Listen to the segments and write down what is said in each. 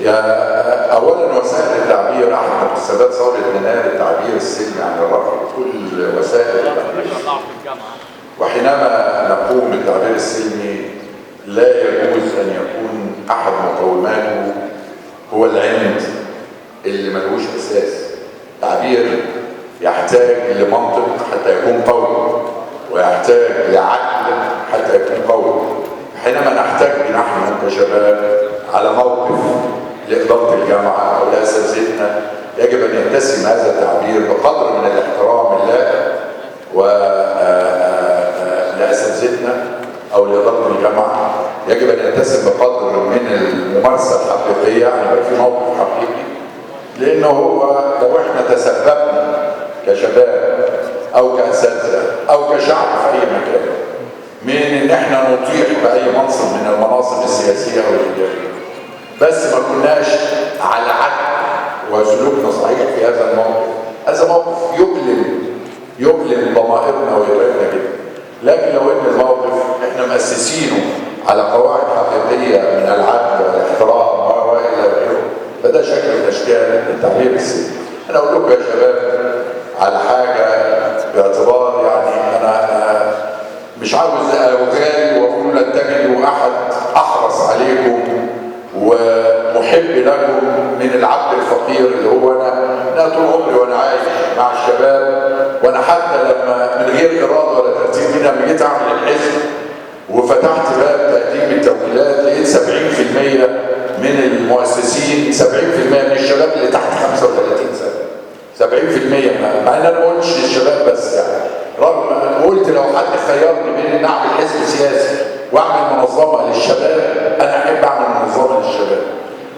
اولا وسائل التعبير احد مقتضيات ثوره يناير التعبير السلمي عن الرأي، كل وسائل التعبير. وحينما نقوم بالتعبير السلمي لا يجوز ان يكون احد مقوماته هو العند اللي ملوش اساس. تعبير يحتاج لمنطق حتى يكون قوي، ويحتاج لعقل حتى يكون قوي. حينما نحتاج نحن كشباب على موقف لإدارة الجامعة أو لأساتذتنا، يجب أن يتسم هذا التعبير بقدر من الاحترام اللائق لأساتذتنا أو لإدارة الجامعة. يجب أن يتسم بقدر من الممارسة الحقيقية، يعني يبقى في موقف حقيقي. لأنه هو لو احنا تسببنا كشباب أو كأساتذة أو كشعب في أي مكان من ان احنا نطيح باي منصب من المناصب السياسيه او الاداريه، بس ما كناش على عدل وسلوكنا صحيح في هذا الموقف، هذا موقف يؤلم ضمائرنا ويتعبنا جدا. لكن لو ان الموقف احنا مؤسسينه على قواعد حقيقيه من العدل والاحترام والى اخره، فده شكل من اشكال التعبير السلمي. انا اقول لكم يا شباب على حاجه باعتبار يعني انا مش عاوز اغالي واقول لن تجدوا احد احرص عليكم ومحب لكم من العبد الفقير اللي هو انا طول عمري وانا عايش مع الشباب، وانا حتى لما من غير اراده ولا ترتيب هنا لما جيت اعمل الحزب وفتحت باب تقديم التوكيلات لقيت 70% من المؤسسين، 70% من الشباب اللي تحت 35 سنه، 70%، مع ان انا ما قلتش للشباب بس، يعني رغم ان قلت لو حد خيرني بين ان اعمل حزب سياسي واعمل منظمه للشباب، انا احب اعمل منظمه للشباب.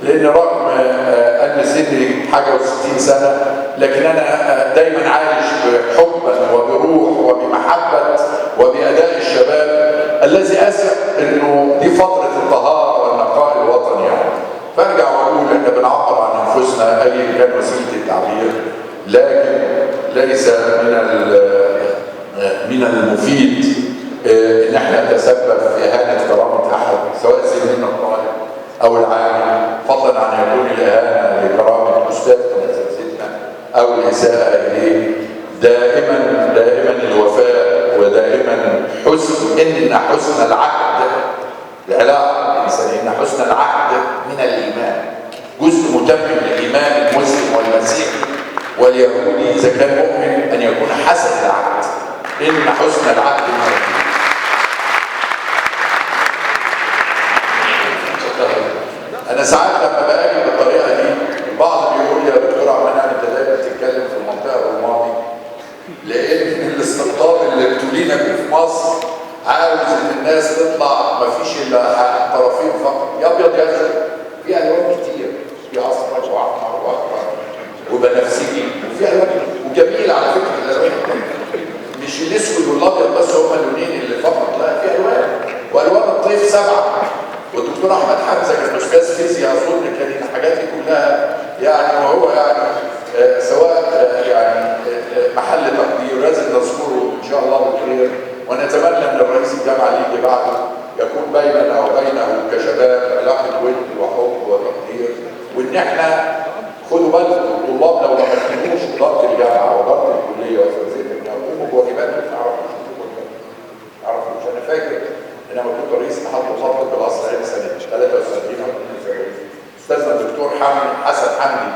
لان رغم ان سني حاجه و60 سنه، لكن انا دايما عايش بحبا وبروح وبمحبه وباداء الشباب الذي اسف انه دي فتره الطهاره والنقاء الوطني يعني. فارجع واقول احنا بنعبر عن انفسنا اي كان وسيله التعبير، لكن ليس من المفيد ان احنا نتسبب في اهانه كرامه احد، سواء زميلنا الطالب او العامل، فضلا عن يكون الاهانه لكرامه استاذ من اساتذتنا او الاساءه اليه. دائما الوفاء، ودائما حسن العهد، العلاقه الانسانيه ان حسن العهد من الايمان، جزء متمم من الايمان المسلم والمسيحي واليهودي اذا كان مؤمن ان يكون حسن العهد، ان حسن العهد من الايمان. انا ساعات لما باجي بالطريقه دي البعض بيقول لي يا دكتور عمان انت دايما بتتكلم في المنطقه الرمادي، لان الاستقطاب اللي ابتلينا بيه في مصر عاوز ان الناس تطلع ما فيش الا طرفين فقط، يا ابيض يا اسود، في الوان كتير، في اصفر واحمر واخضر وبنفسجي، وفي الوان وجميله على فكره الالوان، مش الاسود والابيض بس هم اللونين اللي فقط، لا في الوان، والوان الطيف 7. والدكتور احمد حمزه كان استاذ فيزياء اظن، كان الحاجات دي كلها يعني، وهو يعني سواء يعني محل تقدير لازم نذكره ان شاء الله بالخير، ونتمنى ان الرئيس الجامعه اللي يجي بعده يكون بيننا وبينه كشباب علاقه ود وحب وتقدير، وان احنا خدوا بالكم الطلاب لو ما خدتوش اداره الجامعه واداره الكليه واساتذه الجامعه يقوموا بواجباتهم تعرفوا. انا فاكر ان انا كنت رئيس اتحاد مخطط بالقصر عين سنه 63 او 72، استاذنا الدكتور حسن حمدي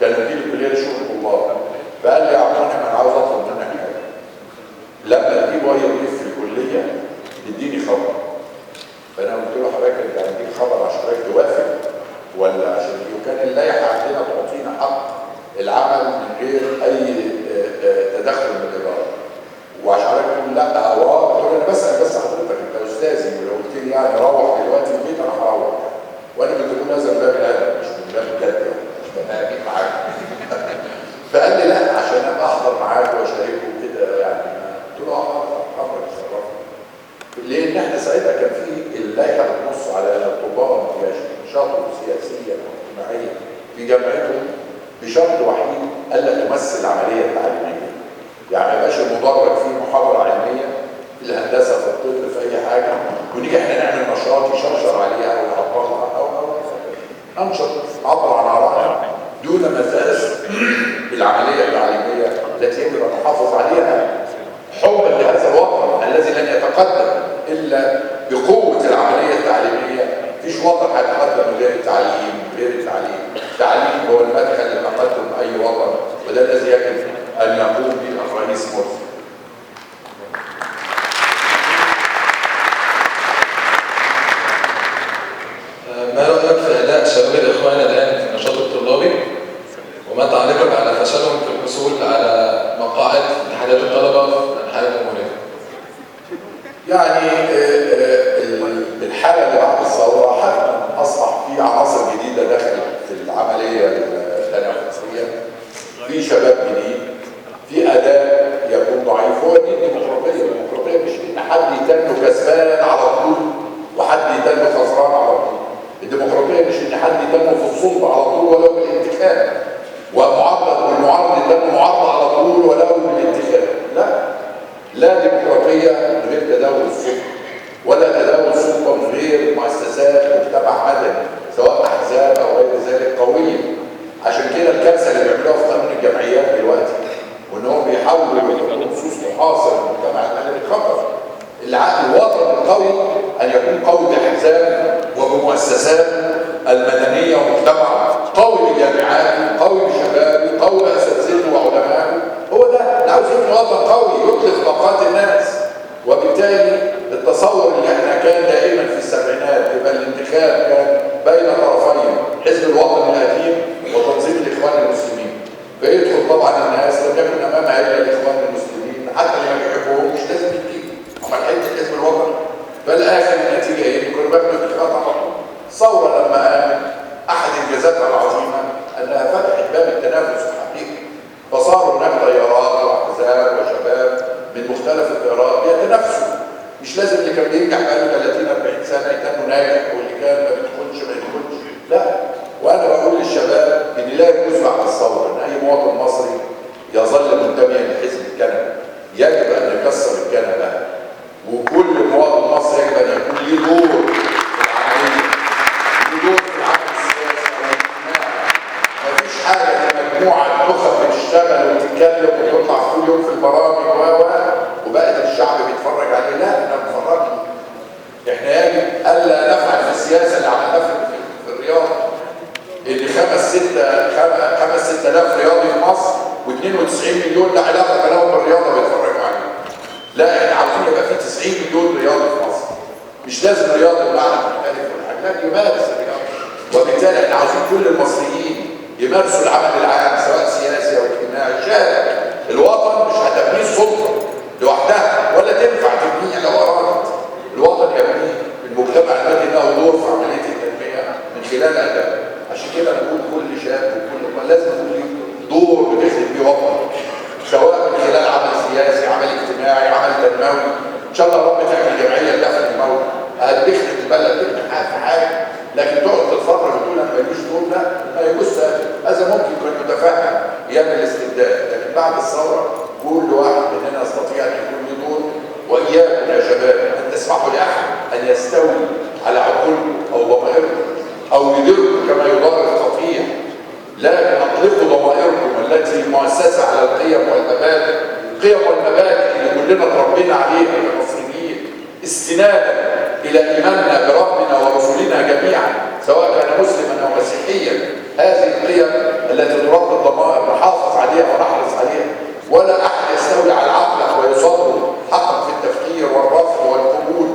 كان مدير الكليه لشؤون الطلاب، فقال لي يا عبد المنعم انا عاوز اطلب منك حاجه، لما تجيب اي ضيف في الكليه اديني خبر. فانا قلت له حضرتك انت هتديك خبر عشان حضرتك توافق ولا عشان ايه؟ وكان اللائحه عندنا تعطينا حق العمل من غير اي تدخل من الاداره، وعشان حضرتك تقول لا او قلت له انا بسال بس حضرتك انت استاذي، ولو قلت لي يعني روح دلوقتي البيت انا هروح، وانا كنت بقول هذا من باب الادب مش من باب الجد، مش ببقى اجيب معاك. فقال لي لا عشان ابقى احضر معاك واشاركه وكده يعني. قلت له حضرتك اتصرف، لان احنا ساعتها كان في اللائحه بتنص على الطلاب ينشطوا سياسيا واجتماعيا في جامعتهم بشرط وحيد الا تمثل العمليه التعليميه، يعني ما يبقاش المدرج فيه محاضره علميه في الهندسه في الطب في اي حاجه ونيجي احنا نعمل نشاط يشرشر عليها او يعطلها او ننشط نعبر عن آرائنا دون مساس بالعملية التعليمية التي يجب أن نحافظ عليها حبا لهذا الوطن الذي لن يتقدم إلا بقوة العملية التعليمية. مفيش وطن هيتقدم من غير التعليم، التعليم هو المدخل لتقدم أي وطن، وده الذي يجب أن يقوم به الرئيس مرسي. ما رأيك في أداء شباب الإخوان الآن في النشاط الطلابي؟ وما تعليقك على فشلهم في الحصول على مقاعد اتحادات الطلبة في أنحاء الجمهورية؟ يعني الحالة اللي بعد الثورة حتى أصبح في عناصر جديدة دخلت في العملية التنافسية، في شباب جديد، في أداء يكون ضعيف. هو دي الديمقراطية مش إن حد يتنه كسبان على طول وحد يتنه خسران على طول. الديمقراطية مش إن حد يتنه في السلطة على طول ولو بالانتخاب، والمعارض يتنه معارضة على طول ولو بالانتخاب. لا ديمقراطية من غير تداول السلطة، ولا تداول السلطة من غير مؤسسات مجتمع مدني سواء أحزاب أو غير ذلك قوية. عشان كده الكارثة اللي بيعملوها في قانون الجمعيات دلوقتي، وإن هم بيحاولوا يحطوا نصوص محاصر المجتمع المدني خطر. الوطن القوي أن يكون قوي بأحزاب وبمؤسسات المدنية ومجتمع قوي بجامعاته، قوي بشبابه، قوي بأساتذته وعلمائه. هو ده اللي عاوز يبني وطن قوي يطلق طاقات الناس. وبالتالي التصور اللي احنا كان دائما في السبعينات يبقى الانتخاب كان بين طرفين حزب الوطن القديم وتنظيم الاخوان المسلمين، فيدخل طبعا الناس لم يكن امامها الا الاخوان المسلمين، حتى اللي ما بيحبوهمش لازم يديهم امال حته حزب الوطن. فالاخر النتيجه ايه؟ كنا بنعمل انتخابات على طول. الثوره لما قامت احد انجازاتها العظيمه انها فتحت باب التنافس الحقيقي، فصاروا هناك تيارات واحزاب وشباب من مختلف التيارات بيتنافسوا. مش لازم اللي كان بينجح بقاله 30 40 سنه يتنه ناجح واللي كان ما بيدخلش ما يدخلش، لا. وانا بقول للشباب ان لا يجوز بعد الثوره ان اي مواطن مصري يظل منتميا لحزب الكنبه، يجب ان يكسر الكنبه، وكل مواطن مصري يجب ان يكون له دور في العمليه، له دور في العمل السياسي والاجتماعي. مفيش حاجه مجموعه نخب بتشتغل وتتكلم وتطلع كل يوم في البرامج وبقت الشعب بيتفرج عليه. لا، احنا بنتفرج. احنا يجب الا نفعل في السياسه اللي عملناها في الرياضه، ان 5-6 آلاف رياضي في مصر و92 مليون لا علاقه لهم بالرياضه بيتفرجوا عليها. لا، احنا عاوزين يبقى في 90 مليون رياضي في مصر. مش لازم رياضي بمعنى مختلف ولا حاجه، لا، يمارس الرياضه. وبالتالي احنا عاوزين كل المصريين يمارسوا العمل العام سواء سياسي او اجتماعي. شارك. الوطن مش هتبنيه السلطه لوحدها ولا تنفع تبنيه لو ارادت. الوطن يبنيه المجتمع المدني له دور في عمليه التنميه من خلال اداء. عشان كده نقول كل شاب وكل لازم يكون له دور بتخدم بيه وطن، سواء من خلال عمل سياسي، عمل اجتماعي، عمل تنموي. ان شاء الله رب تعمل جمعيه دفن الموت هتخدم البلد تبني حاجه في حاجه، لكن تقعد تتفرج وتقول انا ماليش دور. لا، ما يجوز. هذا ممكن يكون متفهم يعمل الاستبداد، لكن بعد الثوره كل واحد مننا يستطيع ان يكون له دور. واياكم يا شباب ان تسمحوا لاحد ان يستولي على عقولكم او ضمائركم او يديركم كما يدار القطيع. لكن اطلقوا ضمائركم التي مؤسسه على القيم والمبادئ، القيم والمبادئ اللي كلنا تربينا عليها كمصريين استنادا الى ايماننا بربنا ورسولنا جميعا سواء كان مسلما او مسيحيا. هذه القيم التي تربي الضمائر نحافظ عليها ونحرص عليها، ولا احد يستولي على عقلك ويصدر حقك في التفكير والرفض والقبول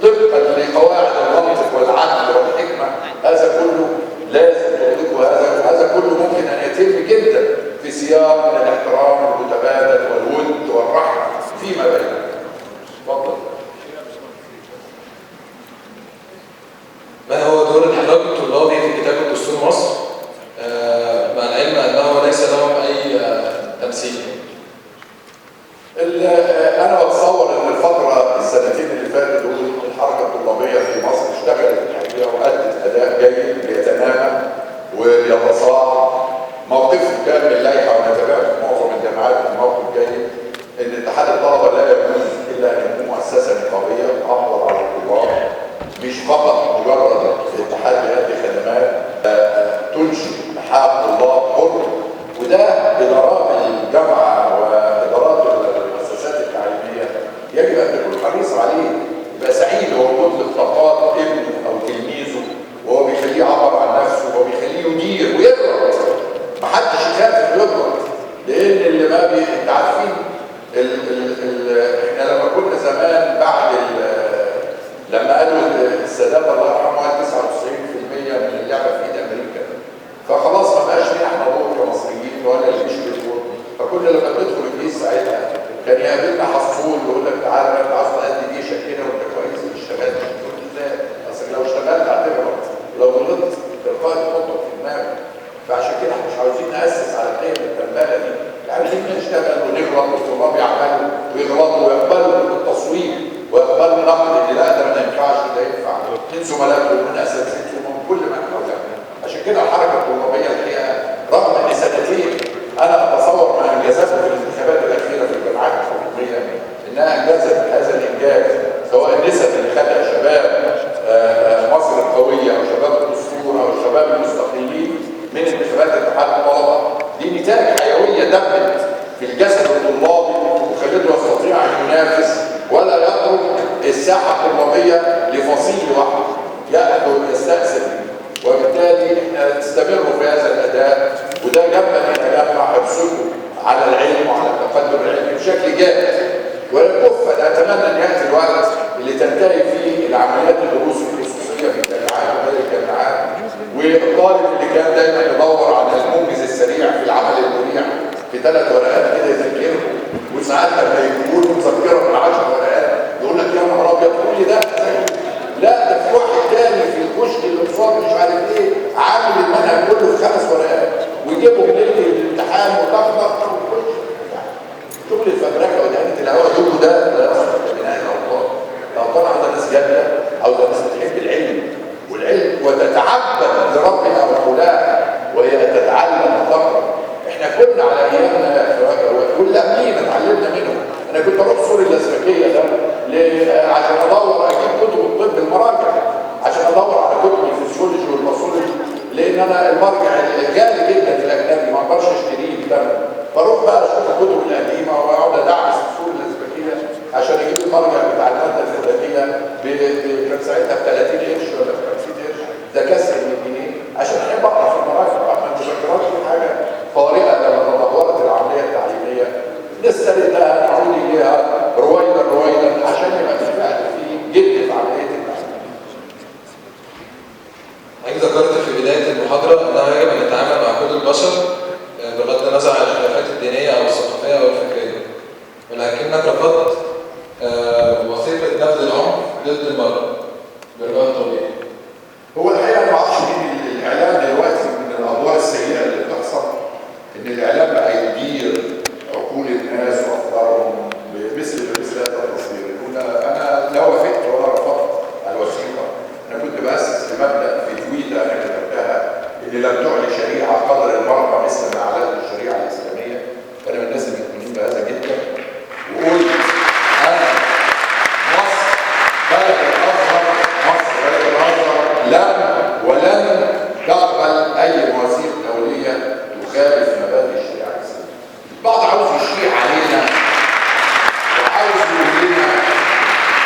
طبقا لقواعد المنطق والعدل والحكمه. هذا كله لازم تطلقه. هذا كله ممكن ان يتم جدا في سياق من الاحترام المتبادل والود والرحمه فيما بيننا. اتفضل. ما هو دور الحراك الطلابي في كتابة دستور مصر مع العلم أنه ليس لهم أي تمثيل؟ أنا بتصور إن الفترة السنتين اللي فاتت دول الحركة الطلابية في مصر اشتغلت الحقيقة وأدت أداء جيد بيتنامى وبيتصاعد. موقفهم كان من اللائحة ونتابعه في معظم الجامعات موقف جيد إن اتحاد الطلبة لا يجوز إلا أن يكون مؤسسة نقابية تحافظ على الطلاب، مش فقط مجرد اتحاد بيأدي خدمات لا ادارات الجامعه وادارات المؤسسات التعليميه يجب ان تكون حريصه عليه، يبقى سعيد وهو بيطلق طاقات ابنه او تلميذه وهو بيخليه يعبر عن نفسه وهو بيخليه يدير ويغلط. محدش يخاف انه يغلط، لان اللي ما انت عارفين احنا لما كنا زمان بعد لما قالوا السادات الله يرحمه قال 99% من اللعبه في ايد امريكا، فخلاص ما بقاش لنا احنا دور كمصريين ولا اللي مش دور. فكنا لما بندخل الجيش ساعتها كان يقابلنا حصول ويقول لك تعالى انت عايز تأدي جيشك كده وانت كويس ما اشتغلتش. تقول ازاي؟ اصل لو اشتغلت هتغلط، لو غلطت تلقائي تحطك في دماغك. فعشان كده احنا مش عاوزين نأسس على قيم التنبأه دي، يعني عايزين نشتغل ونغلط والطلاب يعملوا ويغلطوا ويقبلوا التصويت ويقبلوا نقد اللي لا ده ما ينفعش ده ينفع من زملائهم ومن اساتذتهم ومن كل من حولهم. عشان كده الحركه الطلابيه الحقيقه رغم ان سنتين انا اتصور ما انجزته في الانتخابات الاخيره في الجامعات الحكوميه انها انجزت هذا الانجاز، سواء النسب اللي خدها شباب مصر القويه او شباب الدستور او الشباب المستقلين من انتخابات اتحاد الطلبه، دي نتائج حيويه دمت في الجسد الطلابي وخلته يستطيع ان ينافس ولا يترك الساحه الطلابيه لفصيل واحد ياخذ يستأثر. وبالتالي احنا نستمر في هذا الاداء، وده جنبا الى مع حرصكم على العلم وعلى التقدم العلمي بشكل جاد. وللكفه اتمنى ان ياتي الوقت اللي تنتهي فيه العمليات الدروس الخصوصيه في الجامعات وغير الجامعات، والطالب اللي كان دايما يدور على المنجز السريع في العمل المريح في 3 ورقات كده يذاكرهم، وساعات لما يقولوا مذكره من 10 ورقات يقول لك يا نهار ابيض كل ده لا ده في واحد تاني في الكشك اللي قصاد مش عارف ايه عامل المنهج كله في 5 ورقات ويجيبهم ليله الامتحان وتخبط وكل شغل الفبركه ودهنه الهواء دول ده لا يصلح لبناء الاوطان. الاوطان عاوزه ناس جاده، عاوزه ناس بتحب العلم وتتعبد لربها ومولاها وهي تتعلم وتقرا. احنا كنا على ايامنا كل امين اتعلمنا منهم. انا كنت اروح سور الازبكيه ده عشان ادور اجيب كتب الطب المراجع، عشان ادور على كتب الفسيولوجي والباثولوجي، لان انا المرجع غالي جدا في الاجنبي ما اقدرش اشتريه بثمن. بروح بقى اشوف الكتب القديمه واقعد ادعس في سور الازبكيه عشان اجيب المرجع بتاع الماده الفلانيه كان ساعتها ب 30 قرش ولا ب 50 قرش، ده كسر من جنيه عشان احب اقرا في المراجع. اما المذكرات دي حاجه طارئه لما تطورت العمليه التعليميه نستردها نعود اليها رويدا رويدا عشان يبقى في فعل في جد في عمليه التعليم. حضرتك ذكرت في بدايه المحاضره انه يجب ان نتعامل مع كل البشر بغض النظر عن الخلافات الدينيه او الثقافيه او الفكريه، ولكنك رفضت وثيقه نبذ العنف ضد المراه بالرغم الطبيعي. هو الحقيقه انا ما اعرفش مين الاعلام دلوقتي من الادوار السيئه اللي بتحصل ان الاعلام بقى يدير عقول الناس وافكارهم بمثل هذا التصوير. انا لا وافقت ولا رفضت الوثيقه. انا كنت باسس لمبدا في تويته انا كتبتها ان لم تعلي شريعه قدر المراه مثل ما اعلنت الشريعه الاسلاميه، وانا من الناس اللي مؤمنين بهذا جدا. وقلت انا مصر بلد الازهر، مصر بلد الازهر لم ولن تقبل اي مواثيق دوليه تخالف مبادئ الشريعه الاسلاميه. البعض عاوز يشيع علينا وعاوز يقول لنا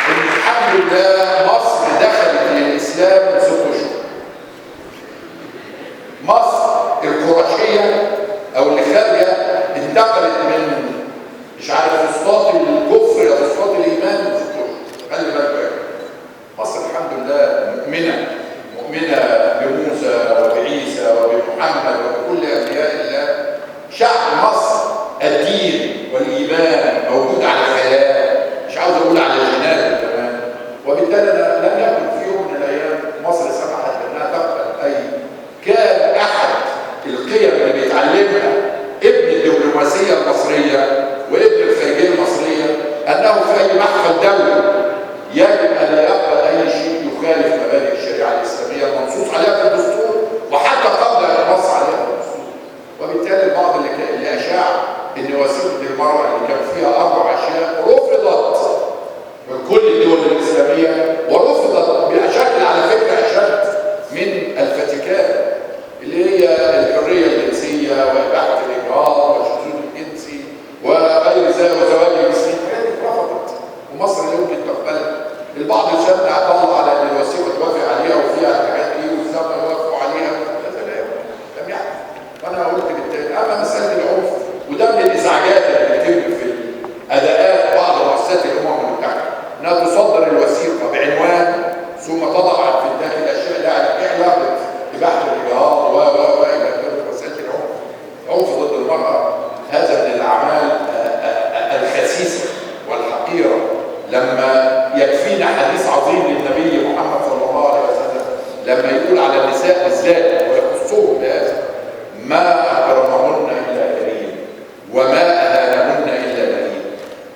ان الحمد لله مصر دخلت للاسلام من 6 اشهر. مصر القرشيه او اللي خارجه انتقلت من مش عارف فسطاط الكفر الى فسطاط الايمان من 6 اشهر. خلي بالك مصر الحمد لله مؤمنه بموسى وبعيسى وبمحمد وبكل انبياء الله. شعب مصر الدين والايمان موجود على الحياه، مش عاوز اقول على الجنان كمان. وبالتالي لم يكن في يوم من الايام مصر سمحت بانها تقبل اي كان احد القيم اللي بيتعلمها ابن الدبلوماسيه المصريه وابن الخارجيه المصريه انه في اي محفل دولي يجب ان لا يقبل اي شيء يخالف مبادئ الشريعه الاسلاميه المنصوص عليها في الدستور وحتى قبل ان ينص عليها في الدستور. وبالتالي البعض اللي اشاع ان وثيقه المراه اللي كان فيها 4 اشياء رفضت من كل الدول الاسلاميه، ورفضت بشكل على فكره اشد من الفاتيكان اللي هي الحريه الجنسيه واباحه الاجهاض بالذات ويخصهم بهذا ما أكرمهن إلا كريم وما أهانهن إلا لئيم.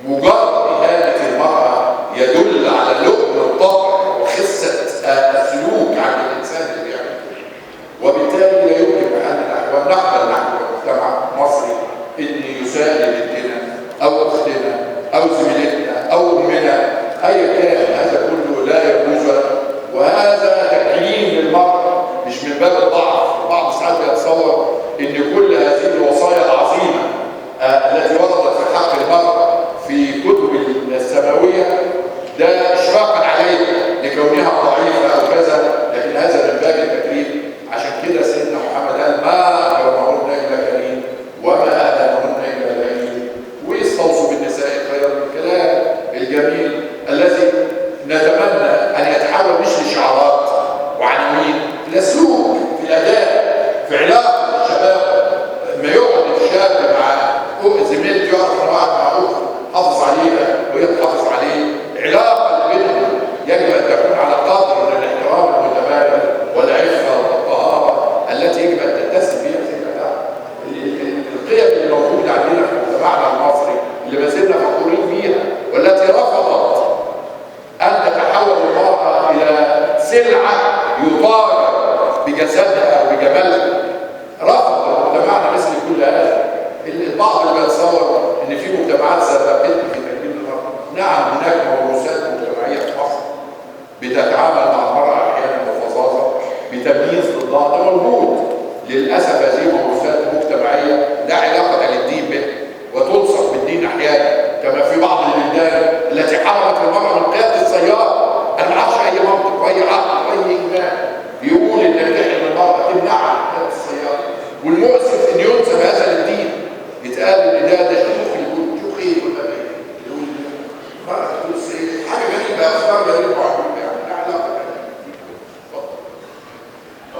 مجرد إهانة المرأة يدل على لؤم الطبع وخسة السلوك عند الإنسان اللي بيعمل كده، وبالتالي لا يمكن بحال الأحوال نقبل نحن كمجتمع مصري إن يساء لبنتنا أو أختنا أو زميلتنا أو أمنا أيا كان. هذا كله لا يجوز، وهذا تكريم للمرأة مش من باب الضعف. البعض ساعات يتصور ان كل هذه الوصايا العظيمه التي وردت في حق المرأة في كتب السماويه ده اشفاقا عليها لكونها ضعيفه او كذا، لكن هذا من باب التكريم. عشان كده سيدنا محمد قال ما اكرمهن الا كريم وما اهانهن الا لئيم. ويستوصوا بالنساء خيرا من الكلام الجميل الذي نتمنى ان يتحول مش لشعارات وعناوين، الى سلوك في الاداء في علاقه الشباب. ما يقعد الشاب مع زميلته يعرف انه قاعد مع اخته حافظ عليها وهي تحافظ عليه. العلاقه اللي بينهم يجب ان تكون على قدر من الاحترام المتبادل والعفه والطهاره التي يجب ان تتسم بها القيم اللي موجوده عندنا في مجتمعنا المصري اللي ما زلنا فخورين بيها، والتي رفضت أن تتحول المرأة إلى سلعة يطار بجسدها وبجمالها. رفض مجتمعنا مثل كل هذا. البعض اللي بيتصور إن في مجتمعات سبقتنا في تكريم المرأة. نعم هناك موروثات مجتمعية في مصر بتتعامل مع المرأة أحيانا بفظاظة بتمييز ضدها، ده موجود. للأسف هذه موروثات مجتمعية لا علاقة للدين به وتلصق بالدين أحيانا، كما في بعض البلدان التي حرمت المرأة من قيادة السيارة. أنا ما اعرفش أي منطق وأي عقل وأي إيمان يقول إن تحرم المرأة تمنعها من قيادة السيارة. والمؤسف إن ينسب هذا للدين، يتقال إن ده شيوخ يقول شيوخ إيه ولا إيه؟ يقول المرأة تقول السيد حاجة غريبة، أفكار غريبة وعجيبة يعني لا علاقة بها.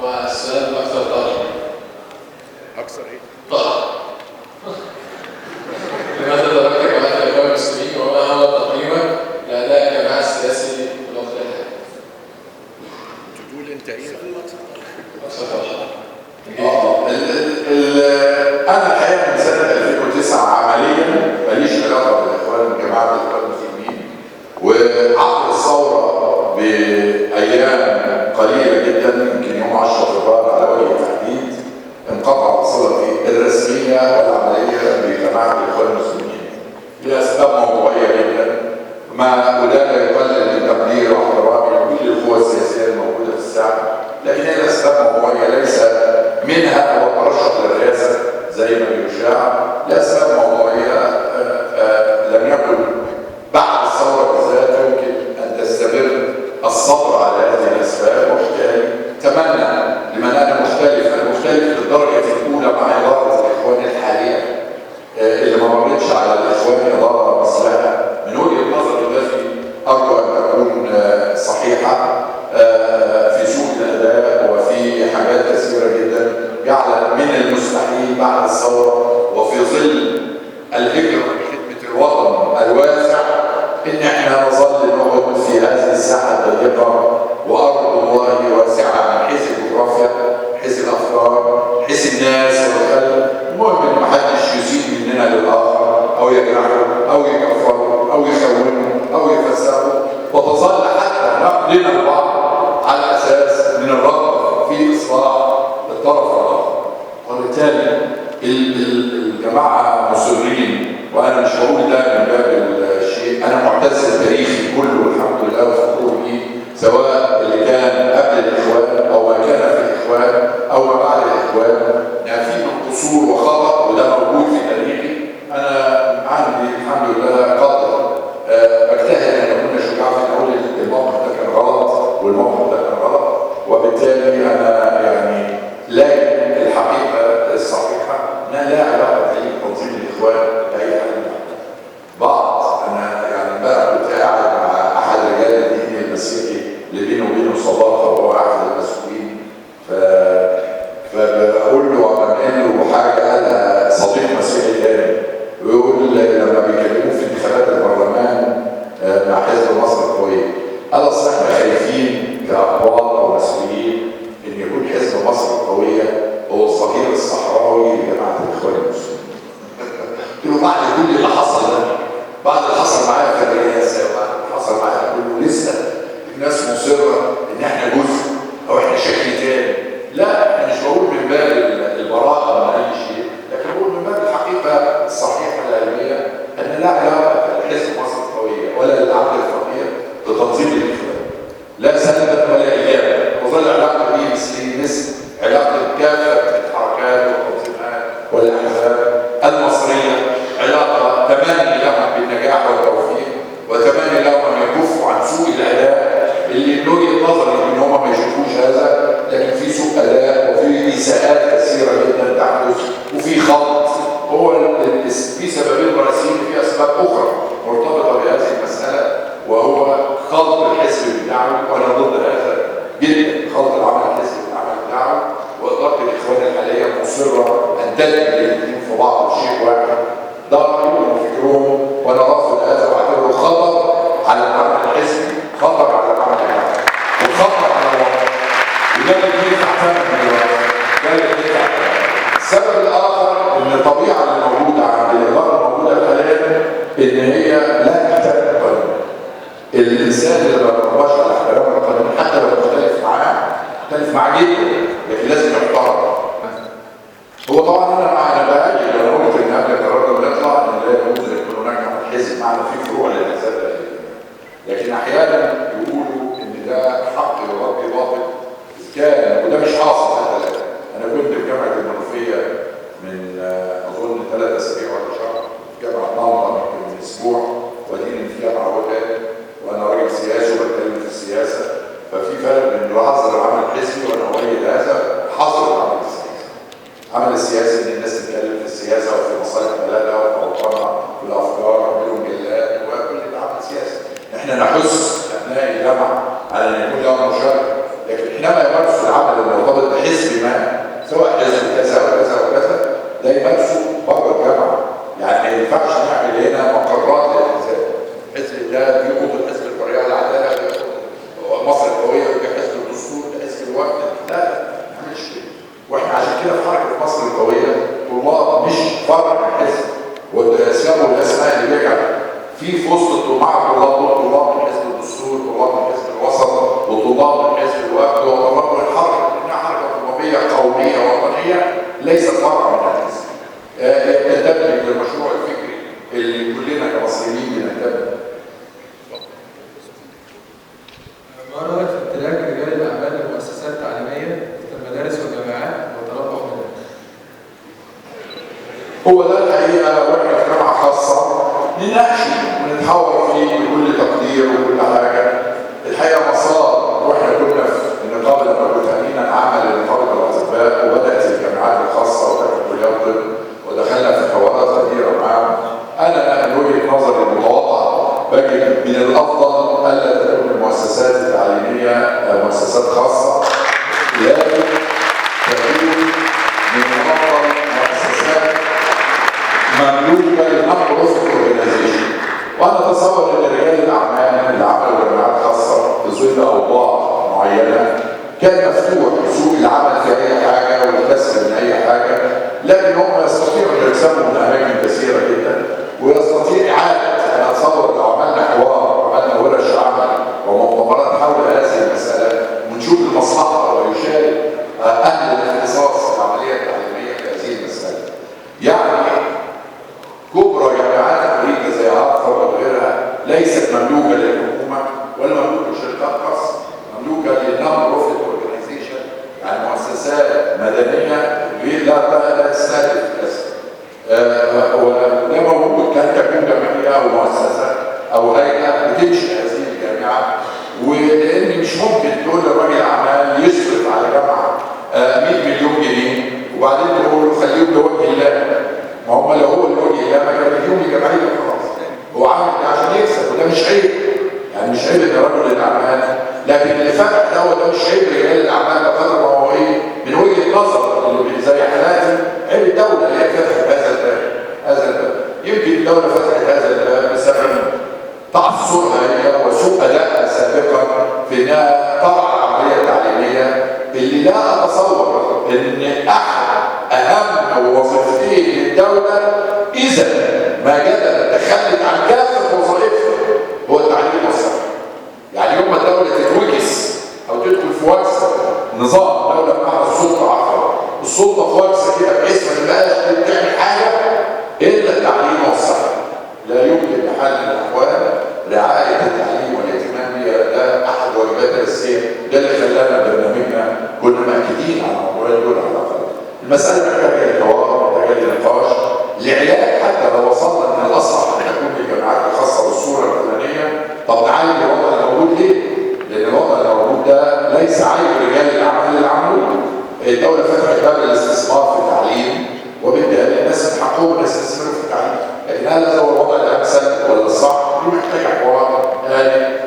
هو السؤال أكثر طرح. أكثر إيه؟ طرح. لماذا تركت جماعة الإخوان المسلمين وما هو تقييمك لأداء الجماعة السياسي في الوقت الحالي؟ تقول أنت إيه؟ أكثر طرح. أنا الحقيقة من سنة 2009 عمليا ماليش علاقة بالإخوان جماعة الإخوان المسلمين، وعقد الثورة بأيام قليلة جدا يمكن يوم 10 فبراير على وجه التحديد انقطع صلتي الرسمية والعملية بجماعة الإخوان المسلمين لأسباب موضوعية جدا، ما وده لا يقلل من تقدير واحترامي لكل القوى السياسية الموجودة في الساحة، لكن هي لأسباب موضوعية ليس منها هو الترشح للرئاسة زي ما بيشاع، لأسباب موضوعية لم يكن بعد الثورة بالذات يمكن أن تستمر الصبر على هذه الأسباب، وبالتالي أتمنى لمن أنا مختلف للدرجة الأولى مع إدارة الإخوان الحالية اللي ما مرتش على الإخوان إدارة مصلحة من وجهة نظري التي أرجو أن تكون صحيحة في سوء الأداء وفي حاجات كثيرة جدا يعلم من المستحيل بعد الثورة وفي ظل الهجرة لخدمة الوطن الواسع إن احنا نظل نقعد في هذه الساحة الضيقة، وأرض الله واسعة من حيث الجغرافيا، حيث الأفكار، حيث الناس والخلق. المهم إن محدش يسيء مننا للآخر أو يجرحه أو يكفره أو يخونه أو يفسره، وتظل حتى نقدنا البعض على أساس من الرغبة في إصلاح الطرف الآخر. وبالتالي الجماعة مصرين، وأنا مش بقول ده من باب الشيء، أنا معتز بتاريخي كله والحمد لله وفخور بيه، سواء اللي كان قبل الإخوان أو ما كان في الإخوان أو ما بعد الإخوان، يعني في من قصور وخطأ وده موجود في تاريخي. أنا عندي الحمد لله قدر بجتهد أن أكون شجاع في أقول الموقف ده كان غلط والموقف ده كان غلط، وبالتالي أنا يعني لا الحقيقة الصحيحة أنها لا علاقة لي بتنظيم الإخوان بأي حد. بعض أنا يعني امبارح كنت قاعد مع أحد رجال الدين المسيحي اللي بينه وبينه صداقة وهو أحد المسؤولين، فبقول له عمل له حاجة قالها صديق مسيحي تاني، ويقول لما بيكلموه في انتخابات البرلمان مع حزب مصر القوية، قال أصل احنا خايفين كأقباط أو مسؤولين إن يكون حزب مصر كافه الحركات والتنظيمات والاحزاب المصريه علاقه تمني لهم بالنجاح والتوفيق، وتمني لهم ان يكفوا عن سوء الاداء اللي من وجهه نظري ان هم ما يشوفوش هذا، لكن في سوء اداء وفي اساءات كثيره جدا تحدث وفي خلط. هو في سببين رئيسيين، في اسباب اخرى مرتبطه بهذه المساله، وهو خلط الحزب بالدعوه، وانا ضد هذا جدا، خلط العمل الحزبي بالعمل الدعوي. واداره الاخوان الحاليه مصره ان تدمج الاثنين في بعض شيء واحد. ده رايهم وفكرهم، وانا رافض هذا واعتبره خطر على العمل الحزبي، خطر على العمل الدعوي، وخطر على الوطن. وده اللي ينفع ده اللي ينفع. السبب الاخر ان الطبيعه اللي موجوده عند الاداره الموجوده حاليا ان هي لا تحترم القانون. الانسان اللي ما بيرضاش على احترام القانون حتى لو مختلف معاه جدا، لكن لازم يحترم. هو طبعا انا باجي لو قلت ان قبل القرار ده يطلع ان لا يجوز ان يكون هناك عمل حزب، معنى في فروع للاحزاب، لكن احيانا يقولوا ان ده حق يربي باطل كان، وده مش حاصل حتى الان. انا كنت في جامعه المنوفيه من اظن 3 اسابيع ولا شهر، في جامعه نمطا من اسبوع، وديني في جامعه هو تاني، وانا راجل سياسي وبتكلم في السياسه، ففي فرق بين العصر العمل الحزبي وانا اؤيد هذا حصر العمل السياسي. العمل السياسي ان الناس تتكلم في السياسه وفي مصالح بلدها وفي اوطانها وفي الافكار وفي مجلات وكل ده عمل سياسي. احنا نحث ابناء الجامعه على ان يكون لهم مشاركه، لكن حينما يمارسوا العمل المرتبط بحزب ما، سواء حزب كذا وكذا وكذا، ده يمارسوا بره الجامعه. يعني ما ينفعش نعمل هنا مقرات للاحزاب. الحزب ده بيقود حزب الحريه والعداله، مصر القويه، حزب الدستور، حزب الوقت، لا ما نعملش كده. واحنا عشان كده في حركه مصر القويه طلاب مش فرع من حزب، وسيبوا الاسماء اللي بيجعل في وسط الطلاب طلاب من حزب الدستور، طلاب من حزب الوسط، وطلاب من حزب الوقت، وطلاب من الحركه، لانها حركه طلابيه قوميه وطنيه ليست فرع من الحزب. تنتمي للمشروع الفكري اللي كلنا كمصريين بننتمي. ما رأيك في امتلاك رجال الأعمال لمؤسسات تعليمية كالمدارس والجامعات وتربح منها؟ هو ده الحقيقة، واحنا في جامعة خاصة نناقشه ونتحاور فيه بكل تقدير وكل حاجة. الحقيقة مسار، واحنا كنا في النقابة لما كنت أمينا عمل لنقابة الأطباء، وبدأت الجامعات الخاصة وكانت كليات الطب، ودخلنا في حوارات كثيرة معاهم. أنا من وجهة نظري المتواضعة بجد من الأفضل ألا تكون المؤسسات التعليمية مؤسسات خاصة، لكن تكون من أفضل مؤسسات مملوكة للنون-بروفيت أورجانيزيشن. وأنا أتصور أن رجال الأعمال اللي عملوا جامعات خاصة في ظل أوضاع معينة كان مفتوح سوق العمل في أي حاجة والكسب من أي حاجة، لكن هم يستطيعوا أن يكسبوا من أماكن كثيرة جدا، ويستطيع إعادة. أنا أتصور لو عملنا حوار وعملنا ورش عمل ومؤتمرات حول هذه المسألة ونشوف المصلحة ويشارك أهل الاختصاص في العملية التعليمية في هذه المسألة. يعني كبرى جامعات أمريكا زي هارفارد وغيرها ليست مملوكة للحكومة ولا مملوكة لشركات خاصة، مملوكة للنون-بروفيت أورجانيزيشن، يعني مؤسسات مدنية لا تستهدف الكسب. وده موجود، كان تكون جمعية أو مؤسسة أو هيئة بتنشئ هذه الجامعة، ولأن مش ممكن تقول لراجل أعمال يصرف على جامعة 100 مليون جنيه وبعدين تقول له خليهم لوجه الله. ما هم لو هو لوجه الله ما كان مليون جمعية خلاص. هو عامل ده عشان يكسب، وده مش عيب. يعني مش عيب ان رجل الاعمال، لكن اللي فتح ده مش عيب رجال الاعمال بقدر ما هو ايه من وجهه نظر اللي زي حالاتي عيب الدوله اللي هي فتحت هذا الباب. يمكن الدوله فتحت هذا الباب بسبب تعثرها هي وسوء ادائها سابقا في انها ترعى العمليه التعليميه، اللي لا اتصور ان احد اهم وظيفتين للدوله اذا ما جدت تخلت عن كافه وظائفها هو التعليم والصحه. يعني يوم ما الدوله تتوكس او تدخل في وكسه نظام دوله بمعنى السلطه عفوا، السلطه في وكسه كده بحيث ما تبقاش بتعمل حاجه الا التعليم والصحه. لا يمكن بحال من الاحوال رعايه التعليم والاهتمام هي ده احد واجبات الاساسيه، ده اللي خلانا برنامجنا كنا مأكدين على الموضوعين دول على الاقل. المساله محتاجه لحوار، محتاجه لنقاش، لعلاج. حتى لو وصلنا ان الاصح ان تكون الجامعات الخاصه بالصوره الفلانيه، طب نعالج الوضع الموجود ليه؟ لان الوضع الموجود ده ليس عيب رجال الاعمال اللي عملوه. الدوله فتحت باب الاستثمار في التعليم، وبالتالي الناس من حقهم ان يستثمروا في التعليم، لكن هل هو الوضع الامثل ولا الصح؟ دي محتاجه حوار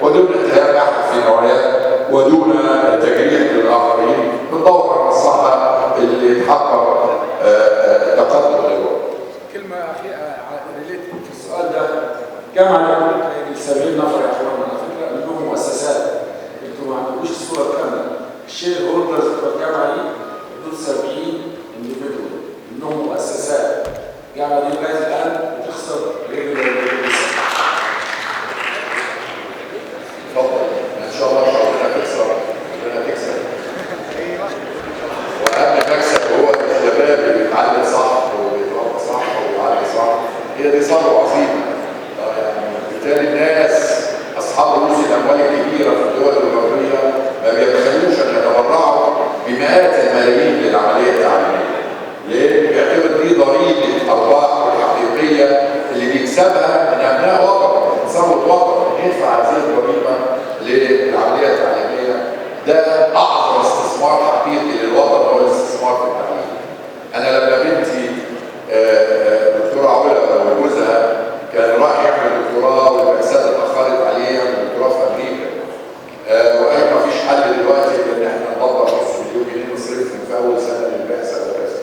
ودون اتهام احد في نواياه ودون تجريح للاخرين، بندور على المصلحه اللي تحقق تقدم للوضع. كلمه اخيره ريليتد في السؤال ده، جامعه ال 70 نفر يا اخوان على فكره منهم مؤسسات، انتوا ما عندكوش الصوره الكامله. الشير هولدرز بتوع الجامعه دي دول 70 انديفيدوال منهم مؤسسات. الجامعه دي لغايه الان بتخسر ريجولار. اتفضل ان شاء الله ربنا تكسب، ربنا تكسب. واهم مكسب هو الشباب اللي بيتعلم صح وبيتربى صح وبيتعلم صح، هي دي ثروه عظيمه. يعني بالتالي الناس اصحاب رؤوس الاموال الكبيره في الدول الغربيه ما بيتخيلوش ان يتبرعوا بمئات الملايين للعمليه التعليميه، لان بيعتبر دي ضريبه الارباح الحقيقيه اللي بيكسبها من ابناء وطن، ثروه وطن، يدفع هذه الضريبه للعمليه التعليميه. ده اعظم استثمار حقيقي للوطن هو الاستثمار في التعليم. انا لما بنتي دكتوره علا وجوزها كان راح يعمل دكتوراه والبعثات اتاخرت عليه يعمل دكتوراه في امريكا، وقال ما فيش حل دلوقتي ان احنا نطبق نص مليون جنيه نصرفهم في اول سنه للبعثه وكذا.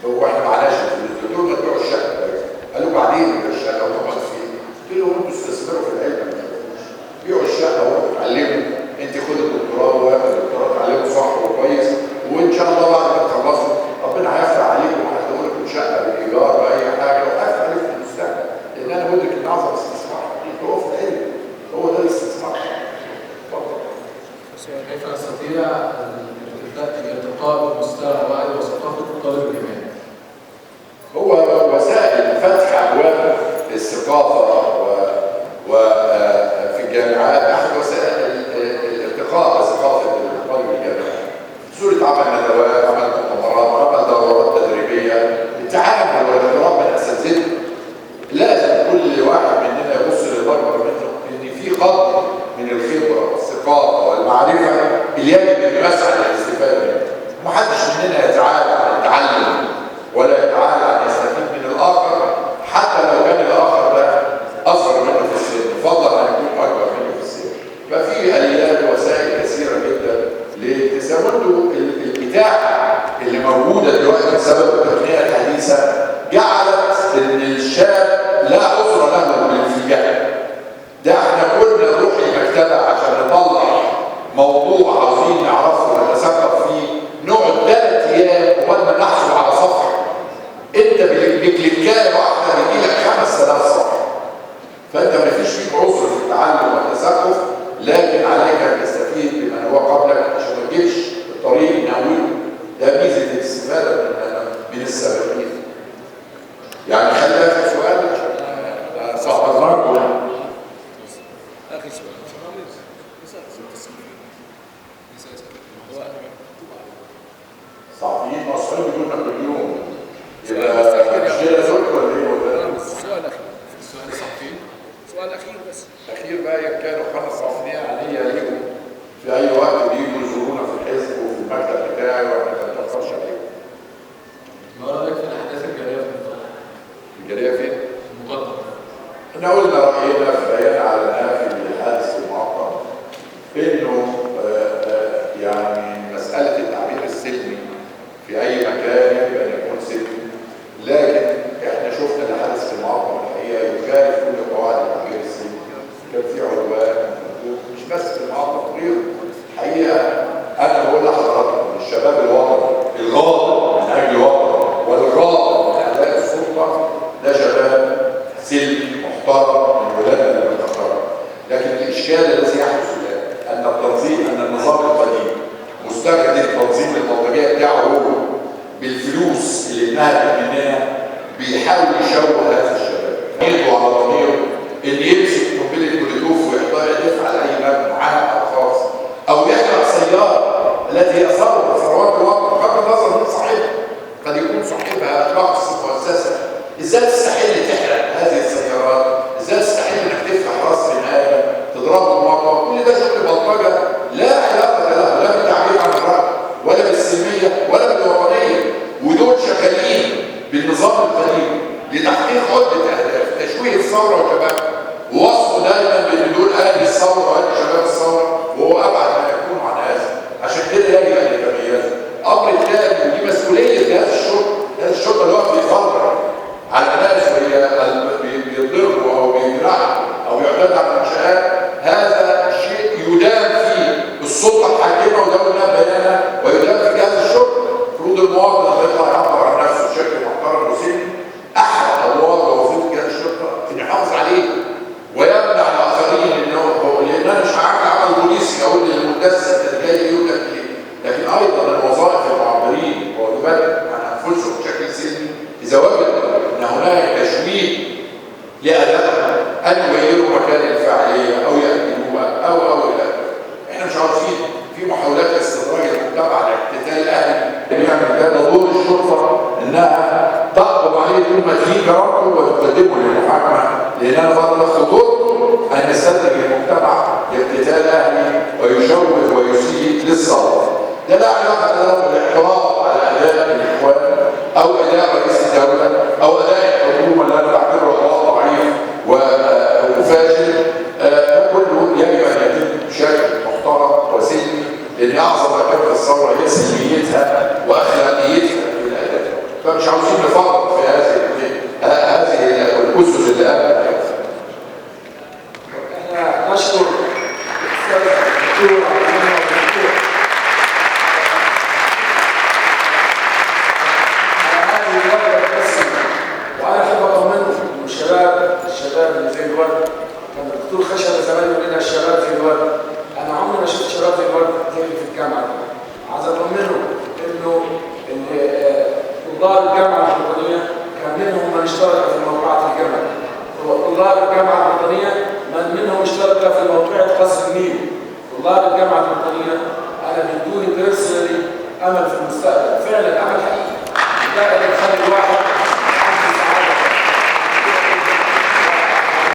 هو احنا معناش فلوس، قلت لهم بيعوا الشقه. قالوا بعدين بيعوا الشقه وتقعد فين؟ قلت لهم انتوا استثمروا في العلم، ما تخافوش. بيعوا الشقه وروحوا اتعلموا، انت خد الدكتوراه واعمل الدكتوراه اتعلموا صح وكويس، وان شاء الله بعد ما تخلصوا ربنا هيفتح عليكم وهتلاقوا لكم شقه بالايجار باي حاجه، وهيفتح عليكم في المستقبل. لان انا بقول لك ان اعظم استثمار هو في العلم، هو ده الاستثمار. كيف نستطيع الارتقاء بمستوى الوعي وثقافه الطالب الجامعي؟ هو وسائل فتح ابواب الثقافه وفي الجامعات احد وسائل الارتقاء بثقافه الطالب الجامعي. صوره عمل ندوات، عمل مؤتمرات، عمل دورات تدريبيه، التعامل والاقتراب من اساتذتنا. لازم كل واحد مننا يبص للضربه منه ان في قدر من الخبره والثقافه والمعرفه اللي يجب ان يسعى للاستفاده منها. محدش مننا يتعالى عن التعلم ولا يتعالى عن يستفيد من الاخر، حتى لو كان الاخر ده اصغر منه في السن، يفضل ان يكون اكبر منه في السن. ففي اليات ووسائل كثيره جدا لتزامن الاتاحه اللي موجوده دلوقتي بسبب التقنيه الحديثه، جعلت ان الشاب لا عذر له بالانفجار. ده احنا كنا نروح المكتبه عشان نطلع موضوع عاوزين نعرفه ونتثقف فيه، نقعد 3 ايام وما نحصل على صفحه. انت بكليكايه واحده بيجيلك 5000 صفحه. فانت ما فيش فيك عذر في التعلم والتثقف، لكن عليك ان تستفيد بمن هو قبلك عشان ما تجيبش الطريق الناوي. ده ميزه الاستفاده من السابقين. يعني خلي اخر سؤال صعب معكم. اخر سؤال. صحفيين مصريين بيقولوا كل يوم يبقى مشكله زوج ولا ايه ولا ايه؟ السؤال الاخير. السؤال الصحفي. سؤال اخير بس. الاخير بقى ان كانوا 5 صحفيين عليا ليهم في اي وقت بيجوا يزورونا في الحزب وفي المكتب بتاعي وانا ما بتاخرش عليهم. ما رايك في الاحداث الجاريه في المنطقه؟ الجاريه فين؟ المقدم. احنا قلنا راينا في بيان اعلناه في الحادث المعقد انه يعني مساله التعبير السلمي في اي مكان يجب ان يكون سلمي، لكن احنا شفنا الحادث المعقد الحقيقه يخالف كل قواعد التعبير السلمي. كان في عدوان مش بس في المعقد غيره. الحقيقه انا بقول لحضراتكم الشباب الوطني الغاضب من اجل وطنه والغاضب من اداء السلطه ده شباب سلمي محترم من ولادنا اللي بنختارها. لكن الاشكال الذي يحدث الان ان النظام القديم مستخدم تنظيم البلطجيه بتاعه هو بالفلوس اللي اتنهبت مننا بيحاول يشوه هذا الشباب. يضغط على ضميره ان يمسك قنبله مولوتوف ويحطها يدفع على اي مبنى التي هي ثروات الوطن، بغض النظر من صاحبها، قد يكون صاحبها شخص مؤسسه. ازاي تستحل تحرق هذه السيارات؟ ازاي تستحل انك تفتح راس نهائي تضربه بمطوه؟ كل ده شغل بلطجه لا علاقه له لا بالتعبير عن الراي ولا بالسلميه ولا بالوطنيه، ودول شغالين بالنظام القديم لتحقيق عده اهداف، تشويه الثوره وشبابها، ووصفه دايما بان دول اهل الثوره واهل شباب الثوره، وهو ابعد ما يكون عن هذا. عشان كده يجب ان يتميزوا. امر الثاني ودي مسؤوليه جهاز الشرطه، جهاز الشرطه اللي هو بيتفرج على ناس بيضربوا او بيجرحوا او يعتدوا على المنشآت، هذا شيء يدان فيه السلطه الحاكمه ودولة بيانها، ويدان في جهاز الشرطه. المفروض المواطن اللي يطلع يعبر عن نفسه بشكل محترم وسلمي، احد ادوار ووظيفه جهاز الشرطه ان يحافظ عليه ويمنع الاخرين انه، لان انا مش هعمل عمل بوليسي اقول للمدسس انت جاي يقول لك ليه، لكن ايضا الوظائف المعبرين واجبات عن انفسهم بشكل سلمي اذا وجد ان هناك تشويه لادائهم ان يغيروا مكان الفاعليه او يأجلوها او الى اخره. احنا مش عارفين في محاولات استدراج المجتمع على اقتتال الاهلي، يعني ده دور الشرطه انها تقبض عليه طول ما تجيب كرامته وتقدمه للمحاكمه، لان انا بطلب خطوط ان يستدرج المجتمع لاقتتال اهلي ويشوه ويسيء للثوره. ده لا علاقه له بالاعتراض على اداء الاخوان او اداء رئيس الدوله او اداء الحكومه اللي انا بعتبره اداء ضعيف وفاشل. ده كله يجب ان يتم بشكل محترم وسلمي، لان اعظم اركان الثوره هي سلميتها واخلاقيتها في الاداء. فمش عاوزين نفرط في هذه الاسس اللي قبل. احنا نشكر الدكتور وانا احب اطمنكم انه الشباب اللي زي الورد، كان الدكتور خشب زمان يقول لنا الشباب زي الورد، انا عمري ما شفت شباب زي الورد زي اللي في الجامعه. عايز اطمنكم انه طلاب الجامعه الوطنيه كان منهم من اشترك في موقعة الجبل، طلاب الجامعه الوطنيه من منهم اشترك في موقعة قصر النيل. طلاب الجامعه الوطنيه انا من دون بيرسونالي امل في المستقبل، فعلا امل حقيقي. ده اللي بيخلي الواحد